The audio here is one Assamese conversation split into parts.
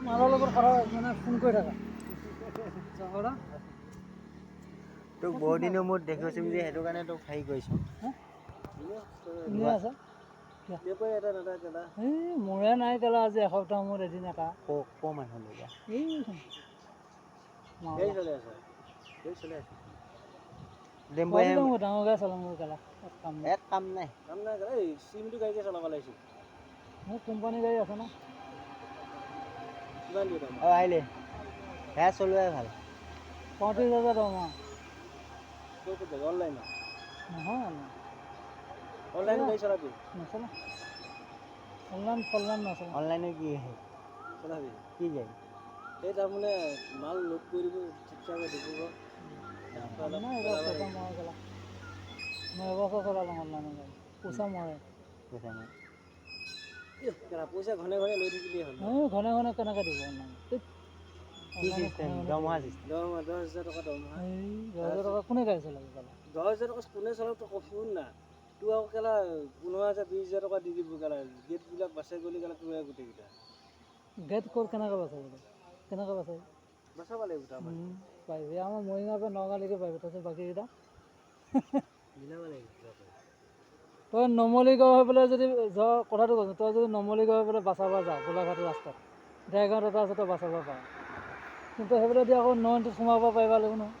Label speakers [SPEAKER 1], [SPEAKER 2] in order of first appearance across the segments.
[SPEAKER 1] মালৰ লগত কথা মানে ফোন কৰি থাকা চাহৰা
[SPEAKER 2] তোক বহুত দিনৰ মূৰত দেখিছোঁ যে সেইটো কাৰণে তোক হেৰি কৰিছোঁ
[SPEAKER 1] শুনি আছা এই মোৰে নাই কেলা আজি এসপ্তাহ মূৰত এদিন এটা
[SPEAKER 2] ক' মানুহ লগা
[SPEAKER 1] এই ডাঙৰকৈ চলাম মোৰ কেলা
[SPEAKER 2] ইয়াত কাম নাই
[SPEAKER 3] এই চিমটো গাড়ীকে চলাব লাগিছিল
[SPEAKER 1] মোৰ কোম্পানী গাড়ী আছে ন
[SPEAKER 3] কিমান দিয়ে
[SPEAKER 2] অঁ আহিলে সেয়া চলোৱাই ভাল
[SPEAKER 1] 35,000 দৰমহা
[SPEAKER 3] ক'ত যাবি অনলাইনত
[SPEAKER 1] নহয়
[SPEAKER 3] অনলাইন গাড়ী চলাবি
[SPEAKER 1] নচলা অনলাইন নচলা
[SPEAKER 2] অনলাইনে কি
[SPEAKER 3] চলাবি
[SPEAKER 2] কি যায়
[SPEAKER 3] এই তাৰমানে মাল লোড কৰি দিব ঠিকঠাকে দিব
[SPEAKER 1] নাই এইবাৰ পইচা মৰে কেলা মই এবছৰ চলালোঁ অনলাইনৰ গাড়ী পইচা মৰে
[SPEAKER 3] পইচা ঘনে ঘনে লৈ থাকিলেই হ'ল
[SPEAKER 1] ঘনে ঘনে কেনেকৈ দিব অনলাইন
[SPEAKER 2] কি চিষ্টেম দৰমহা চিষ্টেম
[SPEAKER 3] দৰমহা 10,000 টকা দৰমহা
[SPEAKER 1] এই 10,000 টকা কোনে গাড়ী চলাব কেলা
[SPEAKER 3] 10,000 টকা কোনে চলাব তই শুন না তোৰ আকৌ কেলা 15,000 20,000 টকা দি দিব কেলা গেটবিলাক বাছে গ'লি কেলা তোৰে গোটেইকেইটা
[SPEAKER 1] গেট ক'ত কেনেকৈ বাচাব কেনেকৈ বাচাব
[SPEAKER 3] বাচাব লাগিব তাৰমানে
[SPEAKER 1] পাৰিবি আমাৰ মৰিগাঁৱৰ পৰা নগাঁৱলৈকে পাৰিবি তাৰপিছত বাকীকেইটা
[SPEAKER 3] মিলাব লাগিব
[SPEAKER 1] তই নমলীগাঁও হৈ পেলাই যদি কথাটো কৈছোঁ তই যদি নমলীগাঁও হৈ পেলাই বাচাব যাওঁ গোলাঘাটৰ ৰাস্তাত ডেৰগাঁৱত এটা আছে তই বাচাব পাৰ কিন্তু সেইফালে দি আকৌ নৈনটোত সোমাব পাৰিব লাগিব নহয়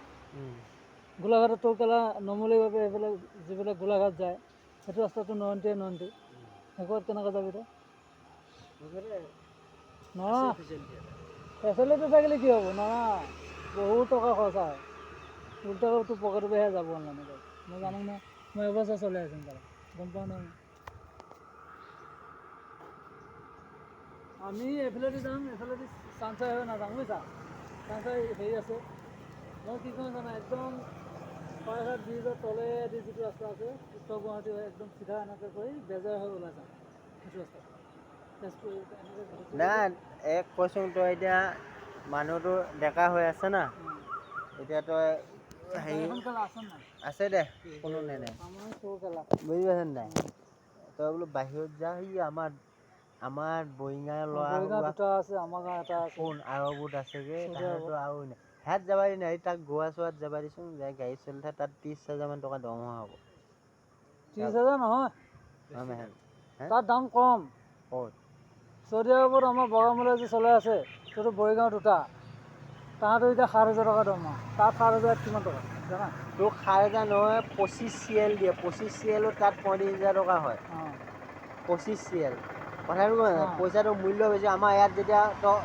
[SPEAKER 1] গোলাঘাটত তোৰ কেলা নমলীগাঁও পৰা সেইফালে যিবিলাক গোলাঘাট যায় সেইটো ৰাস্তাটো নয়নটি সেইকত কেনেকৈ যাবি তই নহয় ফেচিলিটি থাকিলে কি হ'ব নহয় বহুত টকা খৰচা হয় উল্টা তোৰ পকেটৰ পৰাহে যাব অনলাইনে গাড়ী মই জানো নহয় মই এবছৰ চলাই আছোঁ কেলা গম পাওঁ নহয় আমি এইফালেদি যাম এইফালেদি চানচাই হৈ নাযাওঁ বুজিছা চানচাই হেৰি আছে মই কি কৰোঁ জানা একদম পায়ঘাট ব্ৰিজৰ তলেদি যিটো ৰাস্তা আছে উত্তৰ গুৱাহাটী হৈ একদম চিধা এনেকৈ কৰি বেজাৰ হৈ ওলাই যাম সেইটো ৰাস্তা তেজপুৰ এনেকৈ
[SPEAKER 2] নাই এক কৈছোঁ তই এতিয়া মানুহটো ডেকা হৈ আছে না এতিয়া তই হেৰি আছে দে কোনো নাই বুজি পাইছ নাই তই বোলো বাহিৰত যা সি আমাৰ বৰিঙাৰ ল'ৰা
[SPEAKER 1] দুটা আছে আমাৰ গাঁও এটা আছে
[SPEAKER 2] কোন আৰবত আছেগৈ তাহাঁতো আৰু নাই সেয়াত যাবা দি নাই তাক গোৱা চোৱাত যাবা দিছোঁ যে গাড়ী চলি থাকে তাত 30,000 মান টকা দৰমহা হ'ব
[SPEAKER 1] 30,000 নহয়
[SPEAKER 2] মেহেন
[SPEAKER 1] তাৰ দাম কম
[SPEAKER 2] ক'ত
[SPEAKER 1] চৌদি আৰবত আমাৰ বগামূলা যে চলাই আছে সেইটো বৰিগাঁও দুটা তাহাঁতৰ এতিয়া 7,000 টকা দৰমহা তাত 7,000 কিমান টকা জানা
[SPEAKER 2] তোক 7,000 নহয় 25 CL দিয়ে 25 CL তাত 35,000 টকা হয় 25 CL কথাটো পইচাটো মূল্য বেছি আমাৰ ইয়াত যেতিয়া তই